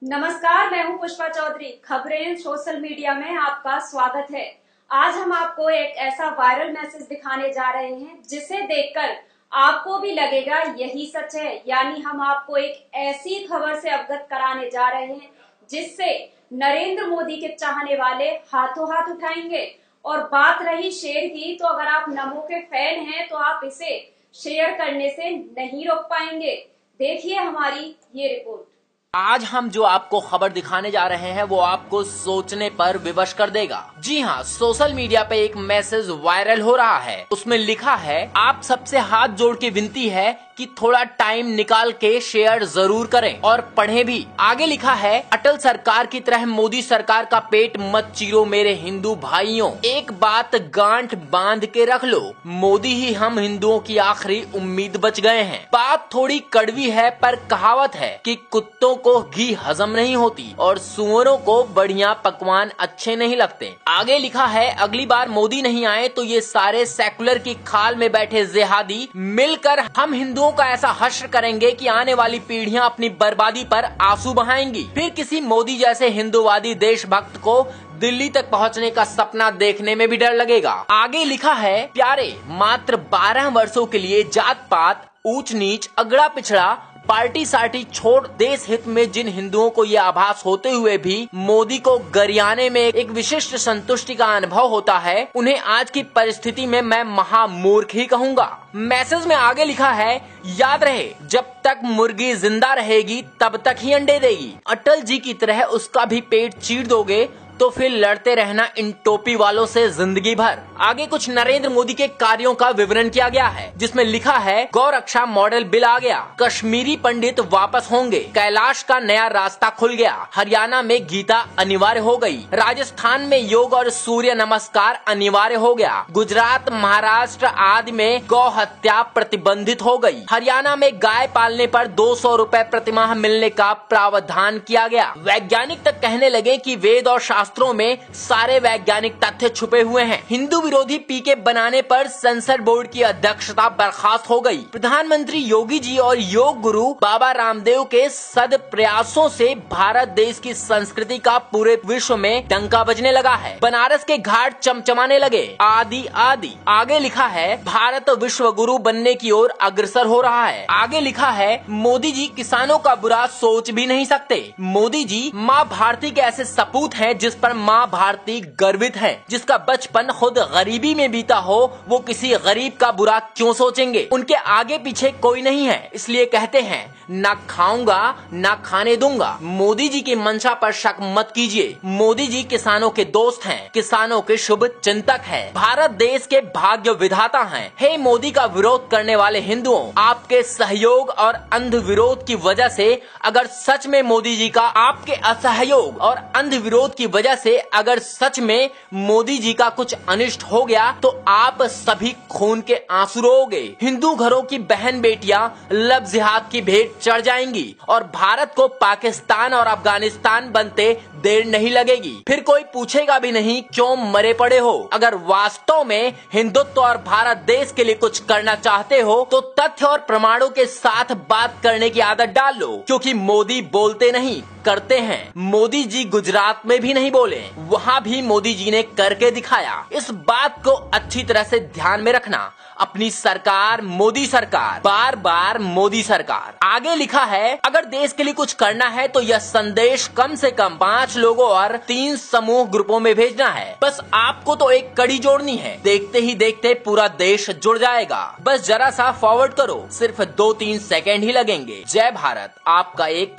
नमस्कार, मैं हूं पुष्पा चौधरी। खबरें सोशल मीडिया में आपका स्वागत है। आज हम आपको एक ऐसा वायरल मैसेज दिखाने जा रहे हैं जिसे देखकर आपको भी लगेगा यही सच है। यानी हम आपको एक ऐसी खबर से अवगत कराने जा रहे हैं जिससे नरेंद्र मोदी के चाहने वाले हाथों हाथ उठाएंगे। और बात रही शेयर की, तो अगर आप नमो के फैन हैं तो आप इसे शेयर करने से नहीं रोक पाएंगे। देखिए हमारी ये रिपोर्ट। आज हम जो आपको खबर दिखाने जा रहे हैं वो आपको सोचने पर विवश कर देगा। जी हाँ, सोशल मीडिया पे एक मैसेज वायरल हो रहा है। उसमें लिखा है, आप सबसे हाथ जोड़ के विनती है कि थोड़ा टाइम निकाल के शेयर जरूर करें और पढ़ें भी। आगे लिखा है, अटल सरकार की तरह मोदी सरकार का पेट मत चीरो मेरे हिंदू भाइयों। एक बात गांठ बांध के रख लो, मोदी ही हम हिंदुओं की आखिरी उम्मीद बच गए हैं। बात थोड़ी कड़वी है पर कहावत है कि कुत्तों को घी हजम नहीं होती और सुअरों को बढ़िया पकवान अच्छे नहीं लगते। आगे लिखा है, अगली बार मोदी नहीं आए तो ये सारे सेकुलर की खाल में बैठे जिहादी मिलकर हम हिंदुओं का ऐसा हश्र करेंगे कि आने वाली पीढ़ियां अपनी बर्बादी पर आंसू बहाएंगी। फिर किसी मोदी जैसे हिंदूवादी देशभक्त को दिल्ली तक पहुंचने का सपना देखने में भी डर लगेगा। आगे लिखा है, प्यारे, मात्र 12 वर्षों के लिए जात पात, ऊंच नीच, अगड़ा पिछड़ा, पार्टी सार्टी छोड़ देश हित में जिन हिंदुओं को ये आभास होते हुए भी मोदी को गरियाने में एक विशिष्ट संतुष्टि का अनुभव होता है, उन्हें आज की परिस्थिति में मैं महामूर्ख ही कहूँगा। मैसेज में आगे लिखा है, याद रहे जब तक मुर्गी जिंदा रहेगी तब तक ही अंडे देगी। अटल जी की तरह उसका भी पेट चीर दोगे तो फिर लड़ते रहना इन टोपी वालों से जिंदगी भर। आगे कुछ नरेंद्र मोदी के कार्यों का विवरण किया गया है जिसमें लिखा है, गौ रक्षा मॉडल बिल आ गया, कश्मीरी पंडित वापस होंगे, कैलाश का नया रास्ता खुल गया, हरियाणा में गीता अनिवार्य हो गई, राजस्थान में योग और सूर्य नमस्कार अनिवार्य हो गया, गुजरात महाराष्ट्र आदि में गौ हत्या प्रतिबंधित हो गई, हरियाणा में गाय पालने पर 200 रुपए प्रतिमाह मिलने का प्रावधान किया गया। वैज्ञानिक तक कहने लगे कि वेद और शास्त्रों में सारे वैज्ञानिक तथ्य छुपे हुए हैं। हिंदू विरोधी पीके बनाने पर सेंसर बोर्ड की अध्यक्षता बर्खास्त हो गई। प्रधानमंत्री योगी जी और योग गुरु बाबा रामदेव के सद प्रयासों से भारत देश की संस्कृति का पूरे विश्व में डंका बजने लगा है। बनारस के घाट चमचमाने लगे, आदि आदि। आगे लिखा है, भारत विश्व गुरु बनने की ओर अग्रसर हो रहा है। आगे लिखा है, मोदी जी किसानों का बुरा सोच भी नहीं सकते। मोदी जी माँ भारती के ऐसे सपूत हैं जिस पर माँ भारती गर्वित है। जिसका बचपन खुद गरीबी में बीता हो वो किसी गरीब का बुरा क्यों सोचेंगे। उनके आगे पीछे कोई नहीं है, इसलिए कहते हैं, ना खाऊंगा ना खाने दूंगा। मोदी जी की मंशा पर शक मत कीजिए। मोदी जी किसानों के दोस्त हैं, किसानों के शुभ चिंतक हैं, भारत देश के भाग्य विधाता हैं। हे मोदी का विरोध करने वाले हिंदुओं, आपके सहयोग और अंध विरोध की वजह से अगर सच में मोदी जी का, आपके असहयोग और अंध विरोध की वजह से अगर सच में मोदी जी का कुछ अनिष्ट हो गया तो आप सभी खून के आंसू रोगे। हिंदू घरों की बहन बेटियां लब जिहाद की भेंट चढ़ जाएंगी और भारत को पाकिस्तान और अफगानिस्तान बनते देर नहीं लगेगी। फिर कोई पूछेगा भी नहीं क्यों मरे पड़े हो। अगर वास्तव में हिंदुत्व और भारत देश के लिए कुछ करना चाहते हो तो तथ्य और प्रमाणों के साथ बात करने की आदत डाल लो, क्योंकि मोदी बोलते नहीं करते हैं। मोदी जी गुजरात में भी नहीं बोले, वहाँ भी मोदी जी ने करके दिखाया। इस बात को अच्छी तरह से ध्यान में रखना। अपनी सरकार मोदी सरकार, बार बार मोदी सरकार। आगे लिखा है, अगर देश के लिए कुछ करना है तो यह संदेश कम से कम 5 लोगों और 3 समूह ग्रुपों में भेजना है। बस आपको तो एक कड़ी जोड़नी है, देखते ही देखते पूरा देश जुड़ जाएगा। बस जरा सा फॉरवर्ड करो, सिर्फ 2-3 सेकेंड ही लगेंगे। जय भारत, आपका एक